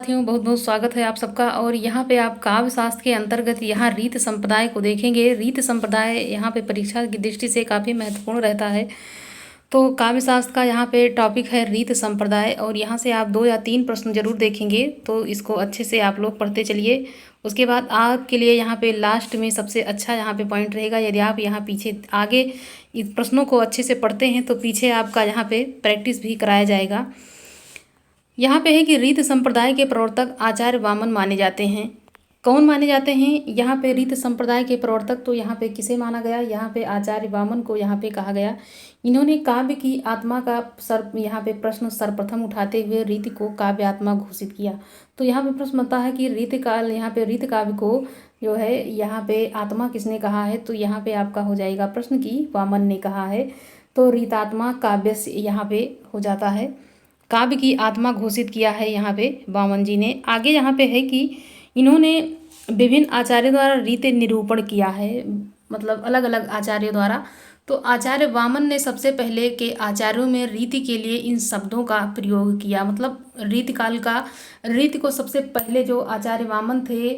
साथियों, बहुत बहुत स्वागत है आप सबका। और यहाँ पे आप काव्य शास्त्र के अंतर्गत यहाँ रीत संप्रदाय को देखेंगे। रीत संप्रदाय यहाँ पे परीक्षा की दृष्टि से काफ़ी महत्वपूर्ण रहता है। तो काव्य शास्त्र का यहाँ पे टॉपिक है रीत संप्रदाय, और यहाँ से आप 2 या 3 प्रश्न जरूर देखेंगे, तो इसको अच्छे से आप लोग पढ़ते चलिए। उसके बाद आपके लिए यहाँ पे लास्ट में सबसे अच्छा यहाँ पे पॉइंट रहेगा। यदि आप यहाँ पीछे आगे इस प्रश्नों को अच्छे से पढ़ते हैं तो पीछे आपका यहाँ पे प्रैक्टिस भी कराया जाएगा। यहाँ पे है कि रीत संप्रदाय के प्रवर्तक आचार्य वामन माने जाते हैं। कौन माने जाते हैं? यहाँ पे रीत संप्रदाय के प्रवर्तक तो यहाँ पे किसे माना गया? यहाँ पे आचार्य वामन को यहाँ पे कहा गया। इन्होंने काव्य की आत्मा का यहाँ पे प्रश्न सर्वप्रथम उठाते हुए रीत को काव्य आत्मा घोषित किया। तो यहाँ पे प्रश्न बनता है कि रीत काल यहाँ पे रीत काव्य को जो है यहाँ पे आत्मा किसने कहा है? तो यहाँ पे आपका हो जाएगा प्रश्न की वामन ने कहा है। तो रीतात्मा काव्य से यहाँ पे हो जाता है। काव्य की आत्मा घोषित किया है यहाँ पे वामन जी ने। आगे यहाँ पे है कि इन्होंने विभिन्न आचार्यों द्वारा रीत निरूपण किया है, मतलब अलग अलग आचार्यों द्वारा। तो आचार्य वामन ने सबसे पहले के आचार्यों में रीति के लिए इन शब्दों का प्रयोग किया। मतलब रीत काल का रीत को सबसे पहले जो आचार्य वामन थे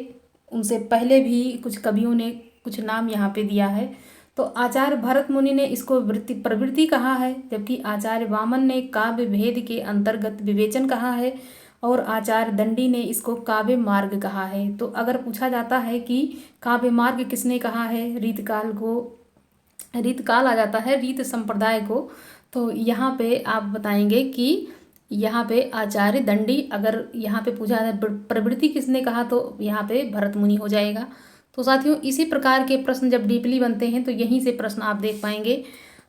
उनसे पहले भी कुछ कवियों ने कुछ नाम यहाँ पे दिया है। तो आचार्य भरत मुनि ने इसको प्रवृत्ति कहा है, जबकि आचार्य वामन ने काव्य भेद के अंतर्गत विवेचन कहा है, और आचार्य दंडी ने इसको काव्य मार्ग कहा है। तो अगर पूछा जाता है कि काव्य मार्ग किसने कहा है रीतकाल को, रीतकाल आ जाता है रीत संप्रदाय को, तो यहाँ पे आप बताएंगे कि यहाँ पे आचार्य दंडी। अगर यहाँ पे पूछा जाए प्रवृत्ति किसने कहा तो यहाँ पे भरत मुनि हो जाएगा। तो साथियों, इसी प्रकार के प्रश्न जब डीपली बनते हैं तो यहीं से प्रश्न आप देख पाएंगे।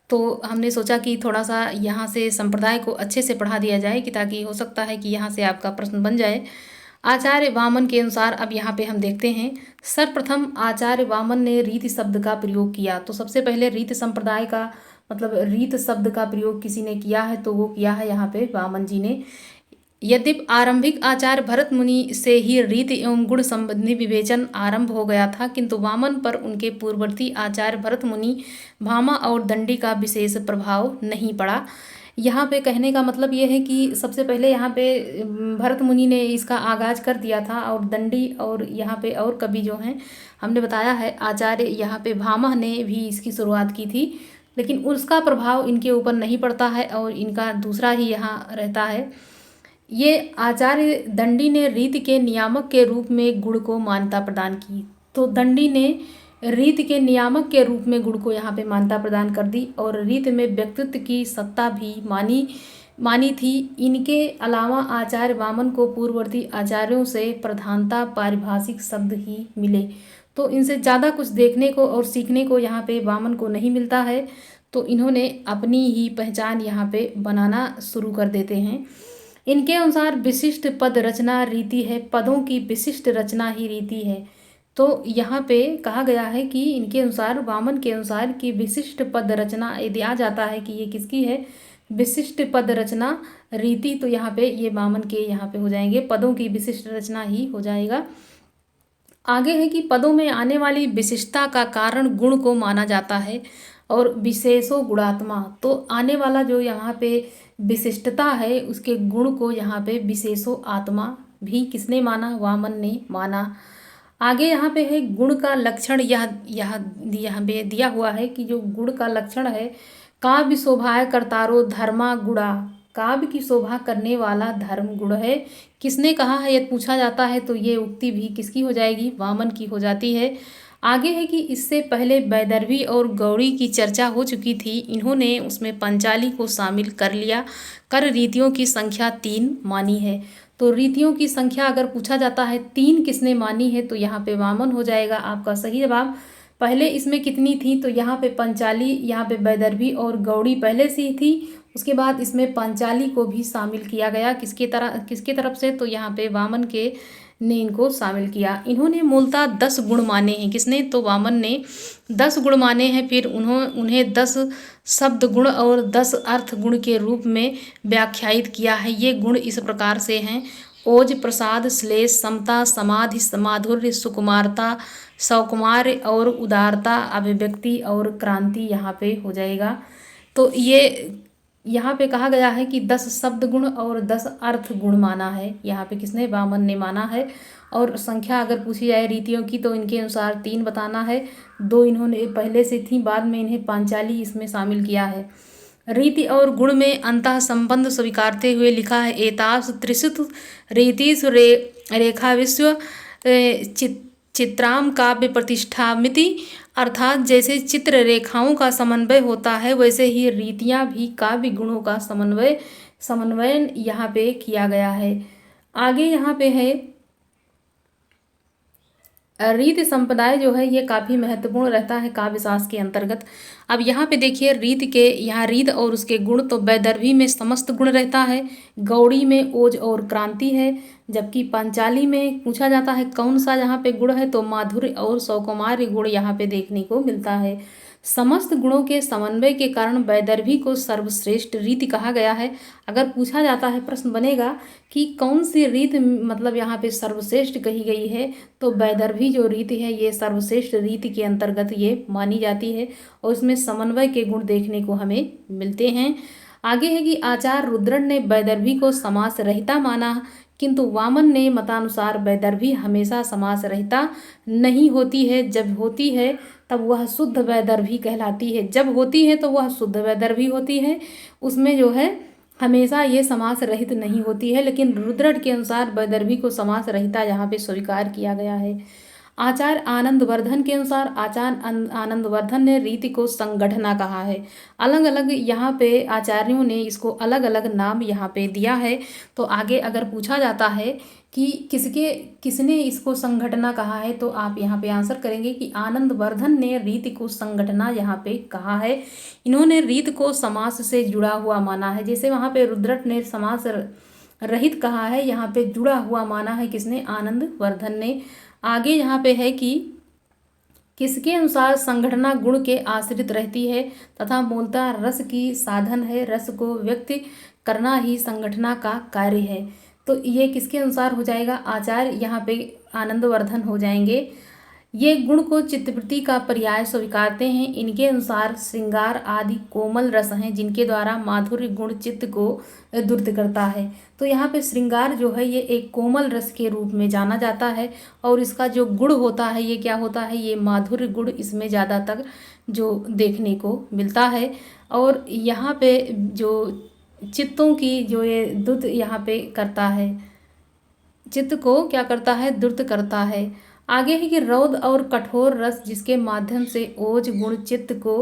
तो हमने सोचा कि थोड़ा सा यहाँ से संप्रदाय को अच्छे से पढ़ा दिया जाए, कि ताकि हो सकता है कि यहाँ से आपका प्रश्न बन जाए। आचार्य वामन के अनुसार अब यहाँ पे हम देखते हैं। सर्वप्रथम आचार्य वामन ने रीत शब्द का प्रयोग किया। तो सबसे पहले रीत संप्रदाय का मतलब रीत शब्द का प्रयोग किसी ने किया है, तो वो किया है यहाँ पे वामन जी ने। यद्यपि आरंभिक आचार्य भरत मुनि से ही रीत एवं गुण संबंधी विवेचन आरंभ हो गया था, किंतु वामन पर उनके पूर्ववर्ती आचार्य भरत मुनि, भामा और दंडी का विशेष प्रभाव नहीं पड़ा। यहाँ पे कहने का मतलब ये है कि सबसे पहले यहाँ पे भरत मुनि ने इसका आगाज कर दिया था, और दंडी और यहाँ पे और कवि जो हैं हमने बताया है आचार्य यहाँ पे भामा ने भी इसकी शुरुआत की थी, लेकिन उसका प्रभाव इनके ऊपर नहीं पड़ता है और इनका दूसरा ही यहाँ रहता है। ये आचार्य दंडी ने रीत के नियामक के रूप में गुण को मान्यता प्रदान की। तो दंडी ने रीत के नियामक के रूप में गुण को यहाँ पे मान्यता प्रदान कर दी, और रीत में व्यक्तित्व की सत्ता भी मानी थी। इनके अलावा आचार्य वामन को पूर्ववर्ती आचार्यों से प्रधानता पारिभाषिक शब्द ही मिले। तो इनसे ज़्यादा कुछ देखने को और सीखने को यहाँ पे वामन को नहीं मिलता है। तो इन्होंने अपनी ही पहचान यहाँ पे बनाना शुरू कर देते हैं। इनके अनुसार विशिष्ट पद रचना रीति है, पदों की विशिष्ट रचना ही रीति है। तो यहाँ पे कहा गया है कि इनके अनुसार, वामन के अनुसार, कि विशिष्ट पद रचना यदि आ जाता है कि ये किसकी है, विशिष्ट पद रचना रीति, तो यहाँ पे ये वामन के यहाँ पे हो जाएंगे, पदों की विशिष्ट रचना ही हो जाएगा। आगे है कि पदों में आने वाली विशिष्टता का कारण गुण को माना जाता है, और विशेषो गुणात्मा। तो आने वाला जो यहाँ पे विशिष्टता है उसके गुण को यहाँ पे विशेषो आत्मा भी किसने माना? वामन ने माना। आगे यहाँ पे है गुण का लक्षण। यहाँ पे दिया हुआ है कि जो गुण का लक्षण है, काव्य शोभा कर्तारो धर्मा गुणा, काव्य की शोभा करने वाला धर्म गुण है। किसने कहा है यदि पूछा जाता है तो ये उक्ति भी किसकी हो जाएगी? वामन की हो जाती है। आगे है कि इससे पहले वैदर्भी और गौड़ी की चर्चा हो चुकी थी, इन्होंने उसमें पंचाली को शामिल कर लिया, कर रीतियों की संख्या 3 मानी है। तो रीतियों की संख्या अगर पूछा जाता है 3 किसने मानी है, तो यहाँ पे वामन हो जाएगा आपका सही जवाब। पहले इसमें कितनी थी? तो यहाँ पे पंचाली, यहाँ पे वैदर्भी और गौड़ी पहले से ही थी। उसके बाद इसमें पंचाली को भी शामिल किया गया। किसके तरफ से? तो यहाँ पे वामन के ने इनको शामिल किया। इन्होंने मूलतः 10 गुण माने हैं। किसने? तो वामन ने 10 गुण माने हैं। फिर उन्हें 10 शब्द गुण और 10 अर्थ गुण के रूप में व्याख्यायित किया है। ये गुण इस प्रकार से हैं: ओज, प्रसाद, श्लेष, समता, समाधि, माधुर्य, सुकुमारता, सौकुमार्य और उदारता, अभिव्यक्ति और क्रांति यहाँ पे हो जाएगा। तो ये यहाँ पे कहा गया है कि 10 शब्द गुण और 10 अर्थ गुण माना है। यहाँ पे किसने? वामन ने माना है। और संख्या अगर पूछी जाए रीतियों की तो इनके अनुसार 3 बताना है। 2 इन्होंने पहले से थी, बाद में इन्हें पांचाली इसमें शामिल किया है। रीति और गुण में अंतः संबंध स्वीकारते हुए लिखा है एतास त्रिशत रीतिषु रेखा विश्व चित्राम काव्य प्रतिष्ठामिति, अर्थात जैसे चित्र रेखाओं का समन्वय होता है वैसे ही रीतियां भी काव्य गुणों का समन्वयन यहाँ पे किया गया है। आगे यहाँ पे है रीति संप्रदाय जो है ये काफ़ी महत्वपूर्ण रहता है काव्य शास्त्र के अंतर्गत। अब यहाँ पे देखिए रीत के यहाँ रीत और उसके गुण, तो वैदर्भी में समस्त गुण रहता है, गौड़ी में ओज और क्रांति है, जबकि पांचाली में पूछा जाता है कौन सा यहाँ पे गुण है, तो माधुर्य और सौकुमार्य गुण यहाँ पे देखने को मिलता है। समस्त गुणों के समन्वय के कारण वैदर्भी को सर्वश्रेष्ठ रीति कहा गया है। अगर पूछा जाता है, प्रश्न बनेगा कि कौन सी रीत मतलब यहाँ पे सर्वश्रेष्ठ कही गई है, तो वैदर्भी जो रीति है ये सर्वश्रेष्ठ रीति के अंतर्गत ये मानी जाती है और इसमें समन्वय के गुण देखने को हमें मिलते हैं। आगे है कि आचार्य रुद्रन ने वैदर्भी को समास रहिता माना, किंतु वामन ने मतानुसार वैदर्भी हमेशा समास रहिता नहीं होती है। जब होती है तब वह शुद्ध वैदर्भी कहलाती है। जब होती है तो वह शुद्ध वैदर्भी होती है, उसमें जो है हमेशा ये समास रहित नहीं होती है। लेकिन रुद्रट के अनुसार वैदर्भी को समास रहिता यहाँ पे स्वीकार किया गया है। आचार्य आनंदवर्धन के अनुसार आचार्य आनंदवर्धन ने रीति को संगठना कहा है। अलग अलग यहाँ पे आचार्यों ने इसको अलग अलग नाम यहाँ पे दिया है। तो आगे अगर पूछा जाता है कि किसने इसको संगठना कहा है, तो आप यहाँ पे आंसर करेंगे कि आनंदवर्धन ने रीति को संगठना यहाँ पे कहा है। इन्होंने रीत को समास से जुड़ा हुआ माना है। जैसे वहाँ पे रुद्रट ने समास रहित कहा है, यहाँ पे जुड़ा हुआ माना है किसने? आनंदवर्धन ने। आगे यहाँ पे है कि किसके अनुसार संगठना गुण के आश्रित रहती है तथा मूलतः रस की साधन है, रस को व्यक्त करना ही संगठना का कार्य है। तो ये किसके अनुसार हो जाएगा? आचार्य यहाँ पे आनंदवर्धन हो जाएंगे। ये गुण को चित्तवृत्ति का पर्याय स्वीकारते हैं। इनके अनुसार श्रृंगार आदि कोमल रस हैं जिनके द्वारा माधुर्य गुण चित्त को दुर्त करता है। तो यहाँ पे श्रृंगार जो है ये एक कोमल रस के रूप में जाना जाता है और इसका जो गुण होता है ये क्या होता है? ये माधुर्य गुण इसमें ज़्यादातर जो देखने को मिलता है। और यहाँ पे जो चित्तों की जो ये दुर्त यहाँ पे करता है, चित्त को क्या करता है? दुर्त करता है। आगे है कि रौद्र और कठोर रस जिसके माध्यम से ओज गुण चित्त को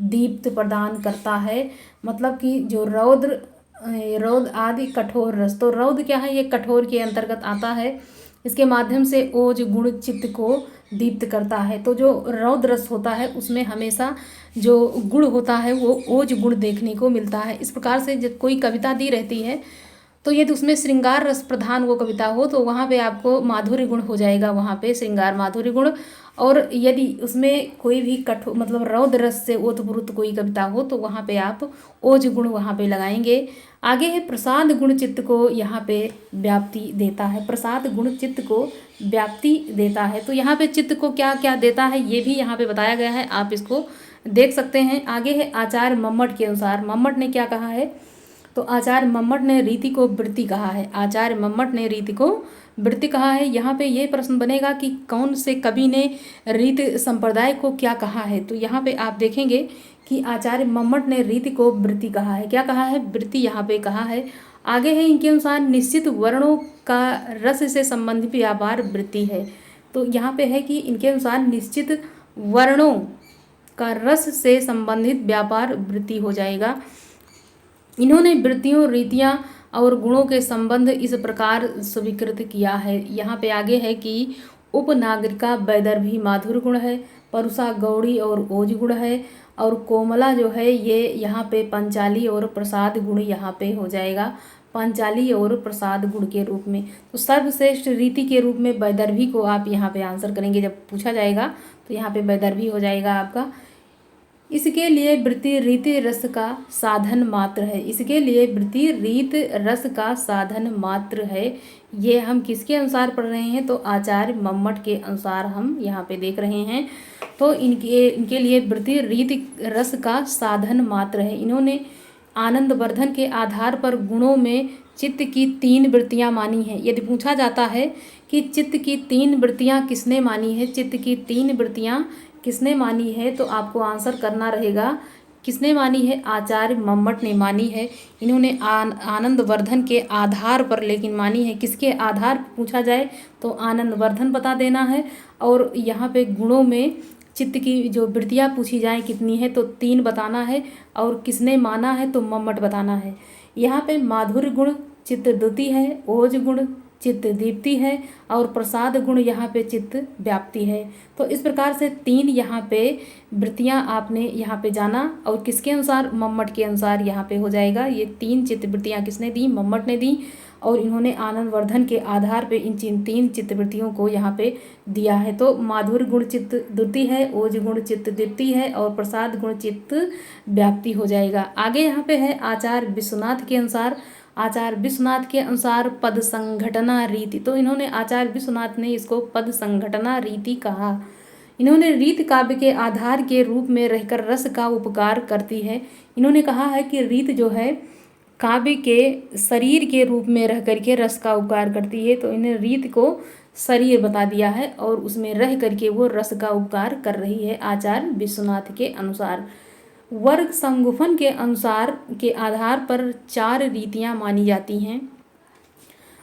दीप्त प्रदान करता है। मतलब कि जो रौद्र आदि कठोर रस, तो रौद्र क्या है? ये कठोर के अंतर्गत आता है। इसके माध्यम से ओज गुण चित्त को दीप्त करता है। तो जो रौद्र रस होता है उसमें हमेशा जो गुण होता है वो ओज गुण देखने को मिलता है। इस प्रकार से जब कोई कविता दी रहती है तो यदि उसमें श्रृंगार रस प्रधान वो कविता हो तो वहाँ पे आपको माधुर्य गुण हो जाएगा, वहाँ पे श्रृंगार माधुर्य गुण। और यदि उसमें कोई भी कठोर मतलब रौद्र रस से ओतप्रोत कोई कविता हो तो वहाँ पे आप ओज गुण वहाँ पे लगाएंगे। आगे है प्रसाद गुण चित्त को यहाँ पे व्याप्ति देता है। प्रसाद गुण चित्त को व्याप्ति देता है। तो यहाँ पे चित्त को क्या क्या देता है ये भी यहाँ पे बताया गया है, आप इसको देख सकते हैं। आगे है आचार्य मम्मट के अनुसार, मम्मट ने क्या कहा है? तो आचार्य मम्मट ने रीति को वृत्ति कहा है। आचार्य मम्मट ने रीति को वृत्ति कहा है। यहाँ पे ये प्रश्न बनेगा कि कौन से कवि ने रीत संप्रदाय को क्या कहा है, तो यहाँ पे आप देखेंगे कि आचार्य मम्मट ने रीति को वृत्ति कहा है। क्या कहा है? वृत्ति यहाँ पे कहा है। आगे है इनके अनुसार निश्चित वर्णों का रस से संबंधित व्यापार वृत्ति है। तो यहाँ पे है कि इनके अनुसार निश्चित वर्णों का रस से संबंधित व्यापार वृत्ति हो जाएगा। इन्होंने वृत्तियों रीतियाँ और गुणों के संबंध इस प्रकार स्वीकृत किया है। यहाँ पे आगे है कि उपनागरिका वैदर्भी माधुर्य गुण है, परुषा गौड़ी और ओज गुण है, और कोमला जो है ये यहाँ पे पंचाली और प्रसाद गुण यहाँ पे हो जाएगा, पंचाली और प्रसाद गुण के रूप में। तो सर्वश्रेष्ठ रीति के रूप में वैदर्भी को आप यहाँ पे आंसर करेंगे जब पूछा जाएगा, तो यहाँ पे वैदर्भी हो जाएगा आपका। इसके लिए वृत्ति रीति रस का साधन मात्र है। इसके लिए वृत्ति रीत रस का साधन मात्र है। ये हम किसके अनुसार पढ़ रहे हैं? तो आचार्य मम्मट के अनुसार हम यहाँ पे देख रहे हैं। तो इनके लिए वृत्ति रीत रस का साधन मात्र है। इन्होंने आनंदवर्धन के आधार पर गुणों में चित्त की 3 वृत्तियाँ मानी हैं। यदि पूछा जाता है कि चित्त की 3 वृत्तियाँ किसने मानी है, चित्त की 3 वृत्तियाँ किसने मानी है, तो आपको आंसर करना रहेगा किसने मानी है, आचार्य मम्मट ने मानी है। इन्होंने आनंदवर्धन के आधार पर लेकिन मानी है। किसके आधार पर पूछा जाए तो आनंदवर्धन बता देना है। और यहाँ पे गुणों में चित्त की जो वृत्तियाँ पूछी जाए कितनी है तो 3 बताना है। और किसने माना है तो मम्मट बताना है। यहाँ पे माधुर्य गुण चित्त द्युति है, ओज गुण चित्त दीप्ति है और प्रसाद गुण यहाँ पे चित्त व्याप्ति है। तो इस प्रकार से 3 यहाँ पे वृत्तियाँ आपने यहाँ पे जाना। और किसके अनुसार, मम्मट के अनुसार यहाँ पे हो जाएगा। ये 3 चित्त वृत्तियाँ किसने दी, मम्मट ने दी। और इन्होंने आनंदवर्धन के आधार पे इन 3 चित्तवृत्तियों को यहाँ पे दिया है। तो माधुर्य गुण चित्त द्युति है, ओज गुण चित्त दीप्ति है और प्रसाद गुण चित्त व्याप्ति हो जाएगा। आगे यहाँ पे है आचार्य विश्वनाथ के अनुसार। आचार्य विश्वनाथ के अनुसार पद संघटना रीति, तो इन्होंने आचार्य विश्वनाथ ने इसको पद संघटना रीति कहा। इन्होंने रीत काव्य के आधार के रूप में रहकर रस का उपकार करती है। इन्होंने कहा है कि रीत जो है काव्य के शरीर के रूप में रह करके रस का उपकार करती है। तो इन्हें रीत को शरीर बता दिया है और उसमें रह करके वो रस का उपकार कर रही है आचार्य विश्वनाथ के अनुसार। वर्ग संगुफन के अनुसार के आधार पर 4 रीतियाँ मानी जाती हैं।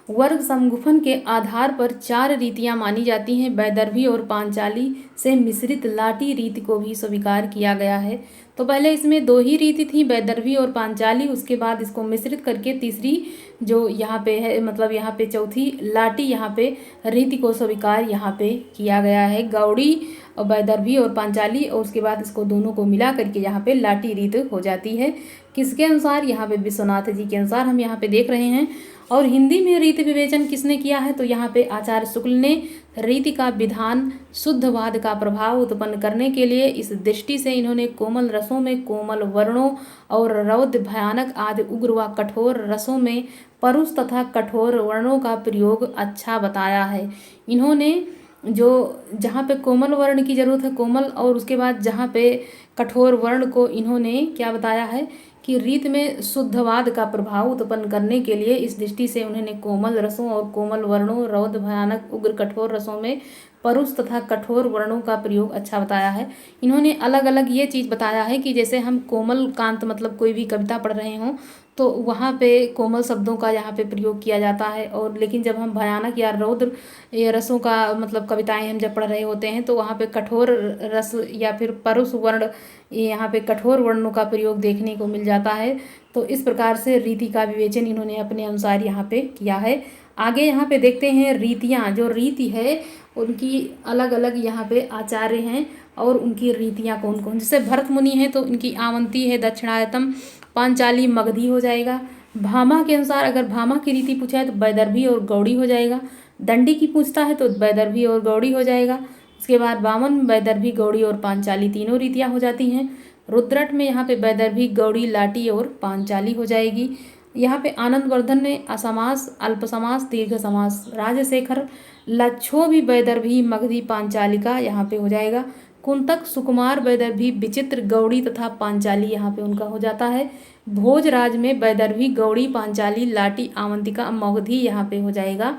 वर्ग संगुफन के आधार पर 4 रीतियाँ मानी जाती हैं। वैदर्भी और पांचाली से मिश्रित लाटी रीति को भी स्वीकार किया गया है। तो पहले इसमें 2 ही रीति थी, वैदर्भी और पांचाली। उसके बाद इसको मिश्रित करके तीसरी जो यहाँ पे है, मतलब यहाँ पे चौथी लाटी यहाँ पे रीति को स्वीकार यहाँ पे किया गया है। गौड़ी और वैदर्भी और पांचाली, और उसके बाद इसको दोनों को मिला करके यहाँ पे लाटी रीत हो जाती है। किसके अनुसार, यहाँ पे विश्वनाथ जी के अनुसार हम यहाँ पे देख रहे हैं। और हिंदी में रीति विवेचन किसने किया है, तो यहाँ पे आचार्य शुक्ल ने रीति का विधान शुद्धवाद का प्रभाव उत्पन्न करने के लिए इस दृष्टि से इन्होंने कोमल रसों में कोमल वर्णों और रौद्र भयानक आदि उग्र व कठोर रसों में परुष तथा कठोर वर्णों का प्रयोग अच्छा बताया है। इन्होंने जो जहाँ पे कोमल वर्ण की जरूरत है कोमल, और उसके बाद जहाँ पे कठोर वर्ण को इन्होंने क्या बताया है कि रीत में शुद्धवाद का प्रभाव उत्पन्न करने के लिए इस दृष्टि से उन्होंने कोमल रसों और कोमल वर्णों, रौद्र भयानक उग्र कठोर रसों में परुष तथा कठोर वर्णों का प्रयोग अच्छा बताया है। इन्होंने अलग अलग ये चीज़ बताया है कि जैसे हम कोमल कांत मतलब कोई भी कविता पढ़ रहे हों तो वहाँ पे कोमल शब्दों का यहाँ पे प्रयोग किया जाता है। और लेकिन जब हम भयानक या रौद्र ये रसों का मतलब कविताएं हम जब पढ़ रहे होते हैं तो वहाँ पे कठोर रस या फिर परुष वर्ण, यहाँ पे कठोर वर्णों का प्रयोग देखने को मिल जाता है। तो इस प्रकार से रीति का विवेचन इन्होंने अपने अनुसार यहाँ पे किया है। आगे यहाँ पे देखते हैं रीतियाँ। जो रीति है उनकी अलग अलग यहाँ पे आचार्य हैं और उनकी रीतियाँ कौन कौन, जैसे भरत मुनि हैं तो इनकी आवंती है दक्षिणायतम, पांचाली मगधी हो जाएगा। भामा के अनुसार अगर भामा की रीति पूछा है तो वैदर्भी और गौड़ी हो जाएगा। दंडी की पूछता है तो वैदर्भी और गौड़ी हो जाएगा। उसके बाद वामन, वैदर्भी, गौड़ी और पांचाली तीनों रीतियाँ हो जाती हैं। रुद्रट में यहाँ पे वैदर्भी, गौड़ी, लाटी और पांचाली हो जाएगी। यहाँ पे आनंदवर्धन ने असमास, अल्प समास, दीर्घ समास। राजशेखर लच्छो भी वैदर्भी, मगधी, पांचालिका यहाँ पे हो जाएगा। कुंतक, सुकुमार, वैदर्भी, विचित्र, गौड़ी तथा पांचाली यहाँ पे उनका हो जाता है। भोजराज में वैदर्भी, गौड़ी, पांचाली, लाटी, आवंतिका, मगधी यहाँ पे हो जाएगा।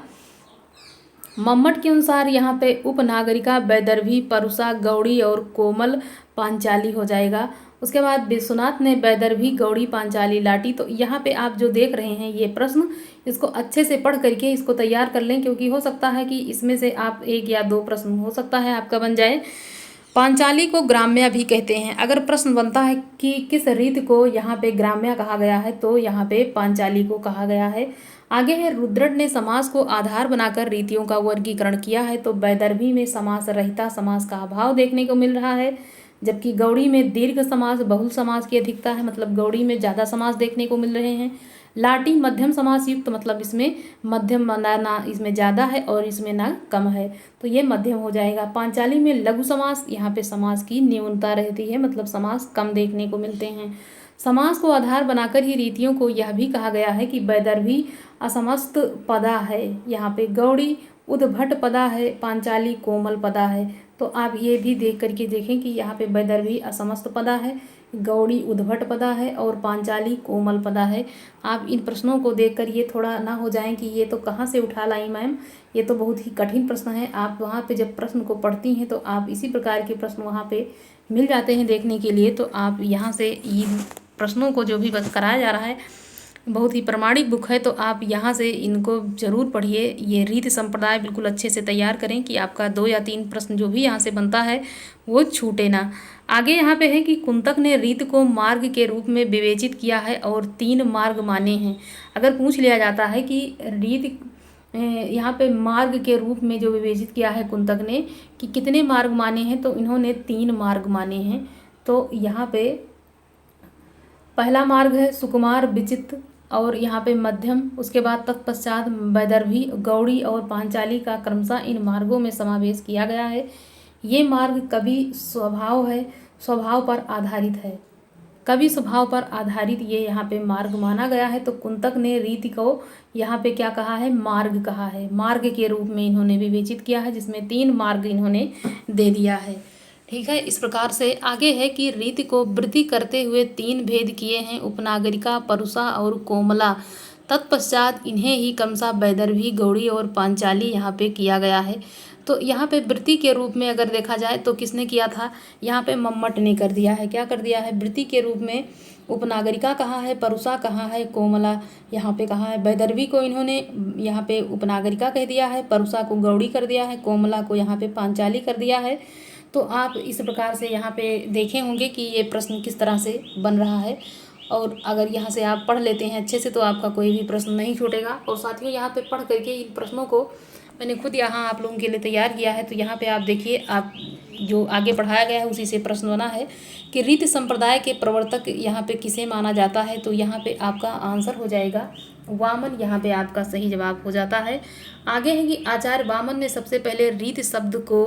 मम्मट के अनुसार यहाँ पे उपनागरिका, वैदर्भी, परुषा, गौड़ी और कोमल पांचाली हो जाएगा। उसके बाद विश्वनाथ ने वैदर्भी, गौड़ी, पांचाली, लाटी। तो यहाँ पे आप जो देख रहे हैं ये प्रश्न, इसको अच्छे से पढ़ करके इसको तैयार कर लें, क्योंकि हो सकता है कि इसमें से आप 1 या 2 प्रश्न हो सकता है आपका बन जाए। पांचाली को ग्राम्या भी कहते हैं। अगर प्रश्न बनता है कि किस रीति को यहाँ पे ग्राम्या कहा गया है तो यहाँ पे पांचाली को कहा गया है। आगे है रुद्रट ने समास को आधार बनाकर रीतियों का वर्गीकरण किया है। तो वैदर्भी में समास रहिता समास का अभाव देखने को मिल रहा है, जबकि गौड़ी में दीर्घ समास बहुल समास की अधिकता है, मतलब गौड़ी में ज़्यादा समास देखने को मिल रहे हैं। लाटी मध्यम समास युक्त, मतलब इसमें मध्यम ना इसमें ज़्यादा है और इसमें ना कम है, तो ये मध्यम हो जाएगा। पांचाली में लघु समास, यहाँ पे समास की न्यूनता रहती है, मतलब समास कम देखने को मिलते हैं। समास को आधार बनाकर ही रीतियों को यह भी कहा गया है कि वैदर्भी असमस्त पदा है, यहाँ पे गौड़ी उद्भट पदा है, पांचाली कोमल पदा है। तो आप ये भी देख करके देखें कि यहाँ पे वैदर्भी असमस्त पदा है, गौड़ी उद्भट पदा है और पांचाली कोमल पदा है। आप इन प्रश्नों को देखकर ये थोड़ा ना हो जाएं कि ये तो कहाँ से उठा लाई मैम, ये तो बहुत ही कठिन प्रश्न है। आप वहाँ पे जब प्रश्न को पढ़ती हैं तो आप इसी प्रकार के प्रश्न वहाँ पे मिल जाते हैं देखने के लिए। तो आप यहाँ से इन प्रश्नों को जो भी कराया जा रहा है बहुत ही प्रमाणिक बुक है, तो आप यहाँ से इनको ज़रूर पढ़िए। ये रीति संप्रदाय बिल्कुल अच्छे से तैयार करें कि आपका 2 या 3 प्रश्न जो भी यहाँ से बनता है वो छूटे ना। आगे यहाँ पे है कि कुंतक ने रीति को मार्ग के रूप में विवेचित किया है और 3 मार्ग माने हैं। अगर पूछ लिया जाता है कि रीति यहाँ पे मार्ग के रूप में जो विवेचित किया है कुंतक ने कि कितने मार्ग माने हैं, तो इन्होंने 3 मार्ग माने हैं। तो यहाँ पे पहला मार्ग है सुकुमार विचित्र और यहाँ पे मध्यम, उसके बाद तत्पश्चात वैदर्भी, गौड़ी और पांचाली का क्रमशः इन मार्गों में समावेश किया गया है। ये मार्ग कवि स्वभाव है, स्वभाव पर आधारित है, कवि स्वभाव पर आधारित ये यहाँ पे मार्ग माना गया है। तो कुंतक ने रीति को यहाँ पे क्या कहा है, मार्ग कहा है, मार्ग के रूप में इन्होंने विवेचित किया है, जिसमें 3 मार्ग इन्होंने दे दिया है। ठीक है, इस प्रकार से आगे है कि रीति को वृद्धि करते हुए 3 भेद किए हैं, उपनागरिका, परुषा और कोमला। तत्पश्चात इन्हें ही क्रमशः वैदर्भी, गौड़ी और पांचाली यहाँ पे किया गया है। तो यहाँ पे वृत्ति के रूप में अगर देखा जाए तो किसने किया था, यहाँ पे मम्मट ने कर दिया है। क्या कर दिया है, वृत्ति के रूप में उपनागरिका कहा है, परुषा कहा है, कोमला यहाँ पे कहा है। वैदर्भी को इन्होंने यहाँ पे उपनागरिका कह दिया है, परुषा को गौड़ी कर दिया है, कोमला को यहाँ पे पांचाली कर दिया है। तो आप इस प्रकार से यहाँ पे देखे होंगे कि ये प्रश्न किस तरह से बन रहा है, और अगर यहाँ से आप पढ़ लेते हैं अच्छे से तो आपका कोई भी प्रश्न नहीं छूटेगा। और साथियों यहाँ पे पढ़ करके इन प्रश्नों को मैंने खुद यहाँ आप लोगों के लिए तैयार किया है। तो यहाँ पे आप देखिए, आप जो आगे पढ़ाया गया है उसी से प्रश्न बना है कि रीति संप्रदाय के प्रवर्तक यहाँ पे किसे माना जाता है। तो यहाँ पे आपका आंसर हो जाएगा वामन, यहाँ पे आपका सही जवाब हो जाता है। आगे है कि आचार्य वामन ने सबसे पहले रीत शब्द को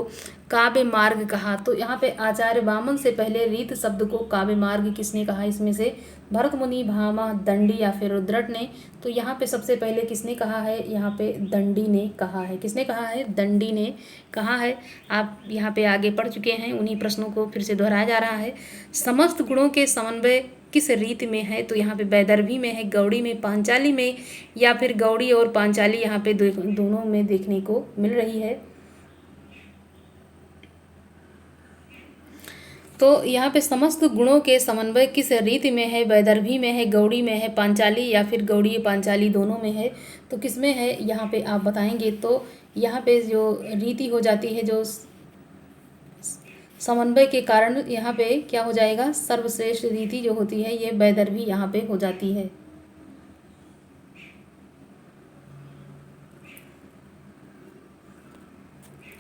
काव्य मार्ग कहा। तो यहाँ पे आचार्य वामन से पहले रीत शब्द को काव्य मार्ग किसने कहा, इसमें से भरत मुनि, भामा, दंडी या फिर रुद्रट ने। तो यहाँ पे सबसे पहले किसने कहा है, यहाँ पे दंडी ने कहा है। किसने कहा है, दंडी ने कहा है। आप यहाँ पे आगे पढ़ चुके हैं, उन्हीं प्रश्नों को फिर से दोहराया जा रहा है। समस्त गुणों के समन्वय किस रीत में है, तो यहाँ पे वैदर्भी में है, गौड़ी में, पांचाली में, या फिर गौड़ी और पांचाली यहाँ पे दोनों में देखने को मिल रही है। तो यहाँ पे समस्त गुणों के समन्वय किस रीति में है, वैदर्भी में है, गौड़ी में है, पांचाली या फिर गौड़ी पांचाली दोनों में है। तो किस में है यहाँ पे आप बताएंगे। तो यहाँ पे जो रीति हो जाती है, जो समन्वय के कारण यहाँ पे क्या हो जाएगा, सर्वश्रेष्ठ रीति जो होती है ये वैदर्भी यहाँ पे हो जाती है।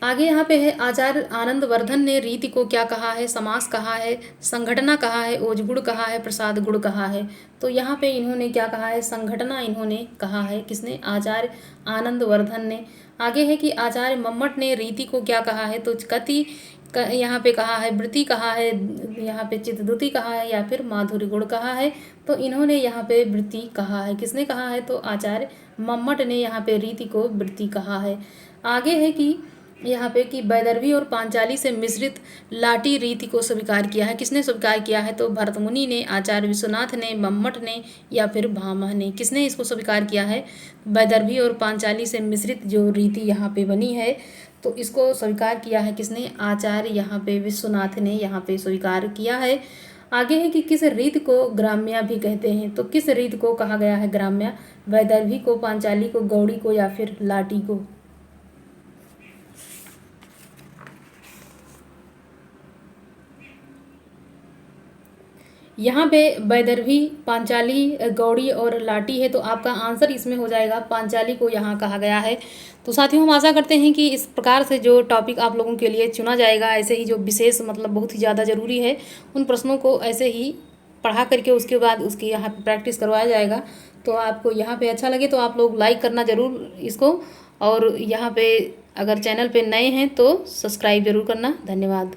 आगे यहाँ पे है आचार्य आनंदवर्धन ने रीति को क्या कहा है, समास कहा है, संघटना कहा है, ओजगुण कहा है, प्रसाद गुण कहा है। तो यहाँ पे इन्होंने क्या कहा है, संघटना इन्होंने कहा है। किसने, आचार्य आनंदवर्धन ने। आगे है कि आचार्य मम्मट ने रीति को क्या कहा है, तो कति यहाँ पे कहा है, वृत्ति कहा है, यहाँ पे चित्तद्युति कहा है, या फिर माधुर्य गुण कहा है। तो इन्होंने यहाँ पे वृत्ति कहा है। किसने कहा है, तो आचार्य मम्मट ने यहाँ पे रीति को वृत्ति कहा है। आगे है कि यहाँ पे कि वैदर्भी और पांचाली से मिश्रित लाटी रीति को स्वीकार किया है। किसने स्वीकार किया है, तो भरत मुनि ने, आचार्य विश्वनाथ ने, मम्मट ने, या फिर भामा ने। किसने इसको स्वीकार किया है, वैदर्भी और पांचाली से मिश्रित जो रीति यहाँ पे बनी है तो इसको स्वीकार किया है किसने, आचार्य यहाँ पे विश्वनाथ ने यहाँ पे स्वीकार किया है। आगे है कि किस रीत को ग्राम्या भी कहते हैं। तो किस रीत को कहा गया है ग्राम्या, वैदर्भी को, पांचाली को, गौड़ी को, या फिर लाटी को। यहाँ पे वैदर्भी, पांचाली, गौड़ी और लाटी है। तो आपका आंसर इसमें हो जाएगा पांचाली को यहाँ कहा गया है। तो साथियों हम आशा करते हैं कि इस प्रकार से जो टॉपिक आप लोगों के लिए चुना जाएगा, ऐसे ही जो विशेष मतलब बहुत ही ज़्यादा ज़रूरी है, उन प्रश्नों को ऐसे ही पढ़ा करके उसके बाद उसकी यहाँ पे प्रैक्टिस करवाया जाएगा। तो आपको यहाँ पे अच्छा लगे तो आप लोग लाइक करना ज़रूर इसको, और यहाँ पे अगर चैनल पे नए हैं तो सब्सक्राइब ज़रूर करना। धन्यवाद।